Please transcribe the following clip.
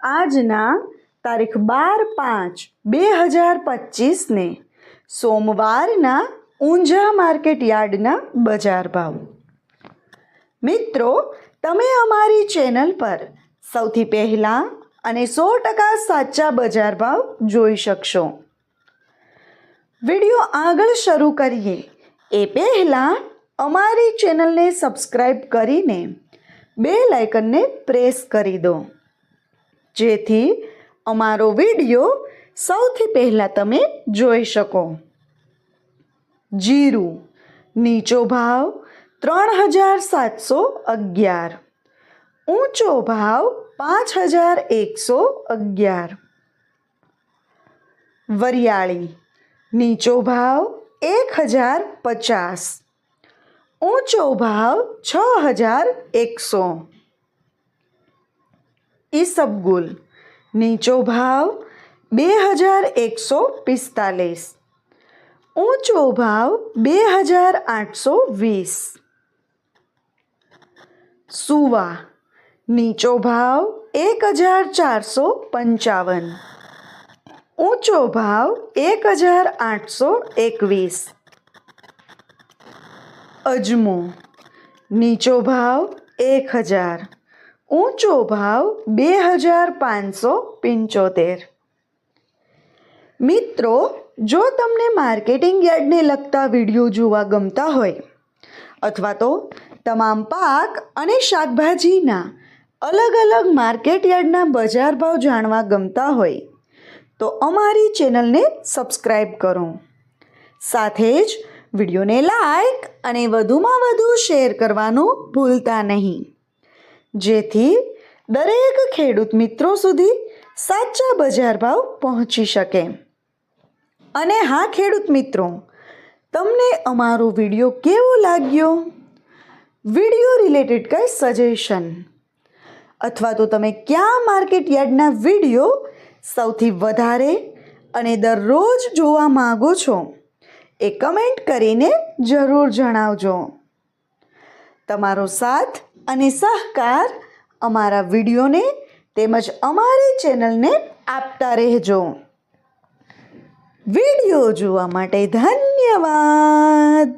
આજના તારીખ 12/5/2025 સોમવારના ઊંઝા માર્કેટ યાર્ડના બજાર ભાવ। મિત્રો, તમે અમારી ચેનલ પર સૌથી પહેલાં અને 100% સાચા બજાર ભાવ જોઈ શકશો। વિડીયો આગળ શરૂ કરીએ એ પહેલાં અમારી ચેનલને સબસ્ક્રાઈબ કરીને બેલ આઇકનને પ્રેસ કરી દો, જેથી અમારો વિડીયો સૌથી પહેલાં તમે જોઈ શકો। જીરું નીચો ભાવ 3711, ઊંચો ભાવ 5111। વરિયાળી નીચો ભાવ 1050, ઊંચો ભાવ 6100। ઈસબગુલ નીચો ભાવ 2145, ઊંચો ભાવ 2820। સુવા નીચો ભાવ 1455, ઊંચો ભાવ 1821। અજમો નીચો ભાવ 1000, ઊંચો ભાવ 2575। મિત્રો, જો તમને માર્કેટિંગ યાર્ડને લગતા વિડીયો જોવા ગમતા હોય અથવા તો તમામ પાક અને શાકભાજીના અલગ અલગ માર્કેટ યાર્ડના બજાર ભાવ જાણવા ગમતા હોય તો અમારી ચેનલને સબસ્ક્રાઈબ કરો। સાથે જ વિડીયોને લાઈક અને વધુમાં વધુ શેર કરવાનું ભૂલતા નહીં, જેથી દરેક ખેડૂત મિત્રો સુધી સાચા બજાર ભાવ પહોંચી શકે। અને હા ખેડૂત મિત્રો, તમને અમારો વિડીયો કેવો લાગ્યો? વિડીયો રિલેટેડ કંઈ સજેશન અથવા તો તમે કયા માર્કેટ યાર્ડના વિડીયો સૌથી વધારે અને દરરોજ જોવા માગો છો એ કમેન્ટ કરીને જરૂર જણાવજો। તમારો સાથ અને સહકાર અમારા વિડીયોને તેમજ અમારી ચેનલને આપતા રહેજો। વિડીયો જોવા માટે ધન્યવાદ।